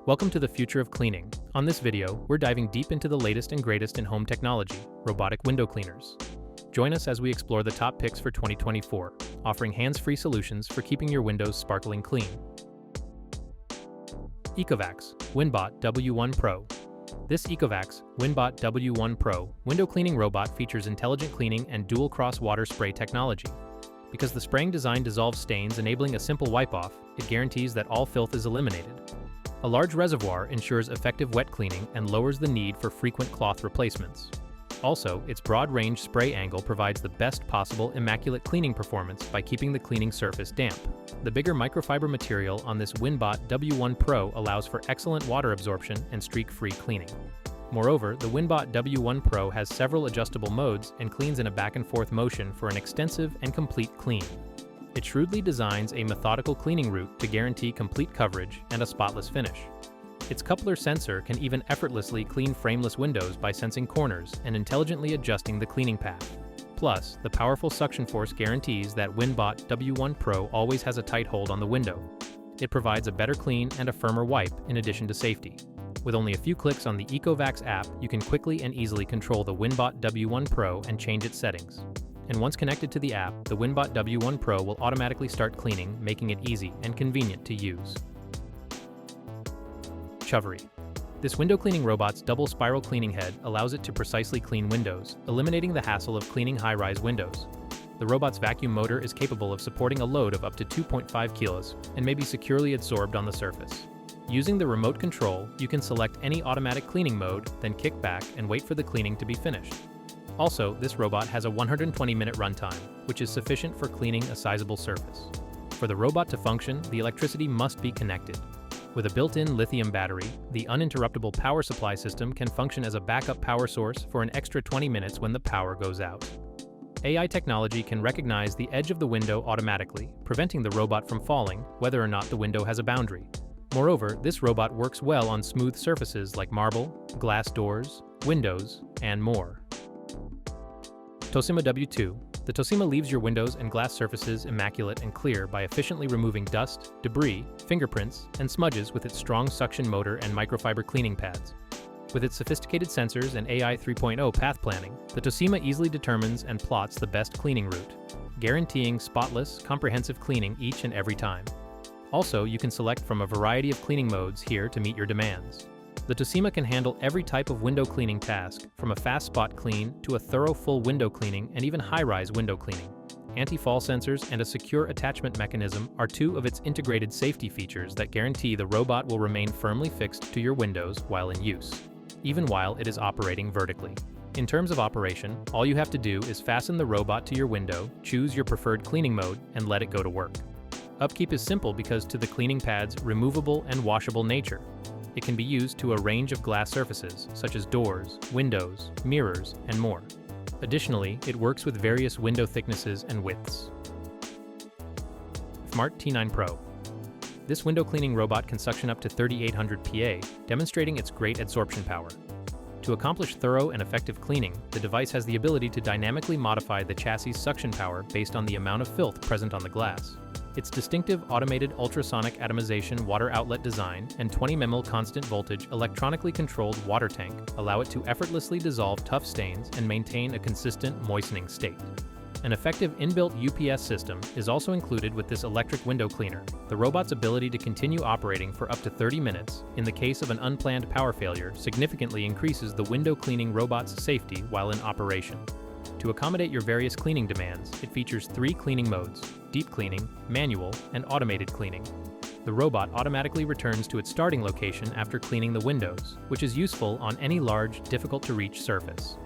Welcome to the future of cleaning. On this video, we're diving deep into the latest and greatest in home technology, robotic window cleaners. Join us as we explore the top picks for 2024, offering hands-free solutions for keeping your windows sparkling clean. ECOVACS Winbot W1 Pro. This ECOVACS Winbot W1 Pro window cleaning robot features intelligent cleaning and dual cross-water spray technology. Because the spraying design dissolves stains, enabling a simple wipe-off, it guarantees that all filth is eliminated. A large reservoir ensures effective wet cleaning and lowers the need for frequent cloth replacements. Also, its broad-range spray angle provides the best possible immaculate cleaning performance by keeping the cleaning surface damp. The bigger microfiber material on this Winbot W1 Pro allows for excellent water absorption and streak-free cleaning. Moreover, the Winbot W1 Pro has several adjustable modes and cleans in a back-and-forth motion for an extensive and complete clean. It shrewdly designs a methodical cleaning route to guarantee complete coverage and a spotless finish. Its coupler sensor can even effortlessly clean frameless windows by sensing corners and intelligently adjusting the cleaning path. Plus, the powerful suction force guarantees that Winbot W1 Pro always has a tight hold on the window. It provides a better clean and a firmer wipe in addition to safety. With only a few clicks on the ECOVACS app, you can quickly and easily control the Winbot W1 Pro and change its settings. And once connected to the app, the Winbot W1 Pro will automatically start cleaning, making it easy and convenient to use. CHOVERY. This window cleaning robot's double spiral cleaning head allows it to precisely clean windows, eliminating the hassle of cleaning high-rise windows. The robot's vacuum motor is capable of supporting a load of up to 2.5 kilos and may be securely adsorbed on the surface. Using the remote control, you can select any automatic cleaning mode, then kick back and wait for the cleaning to be finished. Also, this robot has a 120-minute runtime, which is sufficient for cleaning a sizable surface. For the robot to function, the electricity must be connected. With a built-in lithium battery, the uninterruptible power supply system can function as a backup power source for an extra 20 minutes when the power goes out. AI technology can recognize the edge of the window automatically, preventing the robot from falling, whether or not the window has a boundary. Moreover, this robot works well on smooth surfaces like marble, glass doors, windows, and more. Tosima W2. The Tosima leaves your windows and glass surfaces immaculate and clear by efficiently removing dust, debris, fingerprints, and smudges with its strong suction motor and microfiber cleaning pads. With its sophisticated sensors and AI 3.0 path planning, the Tosima easily determines and plots the best cleaning route, guaranteeing spotless, comprehensive cleaning each and every time. Also, you can select from a variety of cleaning modes here to meet your demands. The Tosima can handle every type of window cleaning task, from a fast spot clean to a thorough full window cleaning and even high-rise window cleaning. Anti-fall sensors and a secure attachment mechanism are two of its integrated safety features that guarantee the robot will remain firmly fixed to your windows while in use, even while it is operating vertically. In terms of operation, all you have to do is fasten the robot to your window, choose your preferred cleaning mode, and let it go to work. Upkeep is simple because to the cleaning pad's removable and washable nature. It can be used to a range of glass surfaces, such as doors, windows, mirrors, and more. Additionally, it works with various window thicknesses and widths. FMART T9 Pro. This window cleaning robot can suction up to 3,800 PA, demonstrating its great adsorption power. To accomplish thorough and effective cleaning, the device has the ability to dynamically modify the chassis' suction power based on the amount of filth present on the glass. Its distinctive automated ultrasonic atomization water outlet design and 20 mml constant voltage electronically controlled water tank allow it to effortlessly dissolve tough stains and maintain a consistent moistening state. An effective inbuilt UPS system is also included with this electric window cleaner. The robot's ability to continue operating for up to 30 minutes in the case of an unplanned power failure significantly increases the window cleaning robot's safety while in operation. To accommodate your various cleaning demands, it features 3 cleaning modes: deep cleaning, manual, and automated cleaning. The robot automatically returns to its starting location after cleaning the windows, which is useful on any large, difficult-to-reach surface.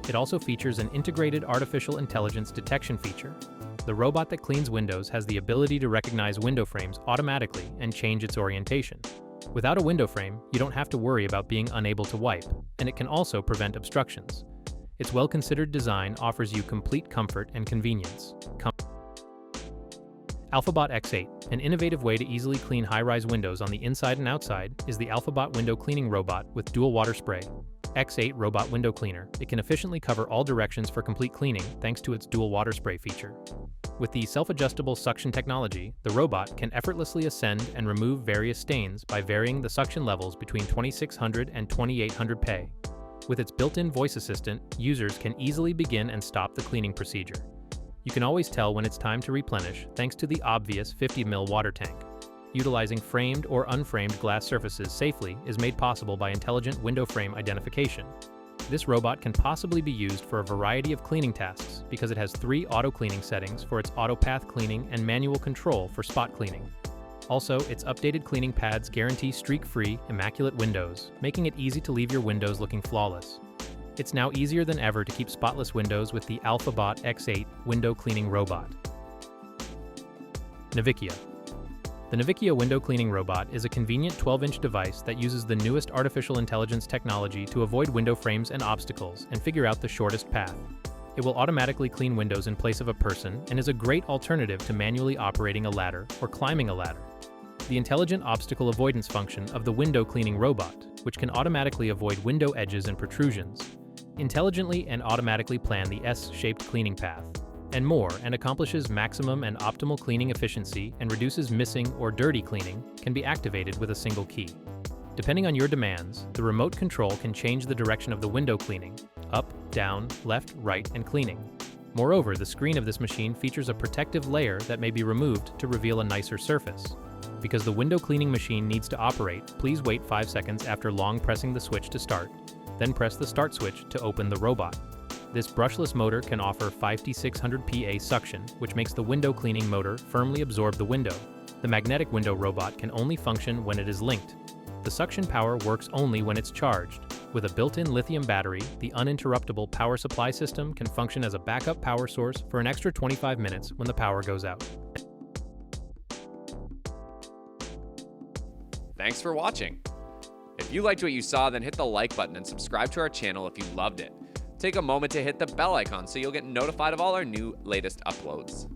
It also features an integrated artificial intelligence detection feature. The robot that cleans windows has the ability to recognize window frames automatically and change its orientation. Without a window frame, you don't have to worry about being unable to wipe, and it can also prevent obstructions. Its well-considered design offers you complete comfort and convenience. AlfaBot X8, an innovative way to easily clean high-rise windows on the inside and outside, is the AlfaBot window cleaning robot with dual water spray. X8 Robot Window Cleaner. It can efficiently cover all directions for complete cleaning thanks to its dual water spray feature. With the self-adjustable suction technology, the robot can effortlessly ascend and remove various stains by varying the suction levels between 2600 and 2800 PA. With its built-in voice assistant, users can easily begin and stop the cleaning procedure. You can always tell when it's time to replenish thanks to the obvious 50 ml water tank. Utilizing framed or unframed glass surfaces safely is made possible by intelligent window frame identification. This robot can possibly be used for a variety of cleaning tasks because it has 3 auto-cleaning settings for its auto path cleaning and manual control for spot cleaning. Also, its updated cleaning pads guarantee streak-free, immaculate windows, making it easy to leave your windows looking flawless. It's now easier than ever to keep spotless windows with the AlfaBot X8 window cleaning robot. NAVIKIA. The NAVIKIA window cleaning robot is a convenient 12-inch device that uses the newest artificial intelligence technology to avoid window frames and obstacles and figure out the shortest path. It will automatically clean windows in place of a person and is a great alternative to manually operating a ladder or climbing a ladder. The intelligent obstacle avoidance function of the window cleaning robot, which can automatically avoid window edges and protrusions, intelligently and automatically plan the S-shaped cleaning path, and more, and accomplishes maximum and optimal cleaning efficiency and reduces missing or dirty cleaning, can be activated with a single key. Depending on your demands, the remote control can change the direction of the window cleaning, up, down, left, right, and cleaning. Moreover, the screen of this machine features a protective layer that may be removed to reveal a nicer surface. Because the window cleaning machine needs to operate, please wait 5 seconds after long pressing the switch to start, then press the start switch to open the robot. This brushless motor can offer 5600 PA suction, which makes the window cleaning motor firmly absorb the window. The magnetic window robot can only function when it is linked. The suction power works only when it's charged. With a built-in lithium battery, the uninterruptible power supply system can function as a backup power source for an extra 25 minutes when the power goes out. Thanks for watching. If you liked what you saw, then hit the like button and subscribe to our channel if you loved it. Take a moment to hit the bell icon so you'll get notified of all our latest uploads.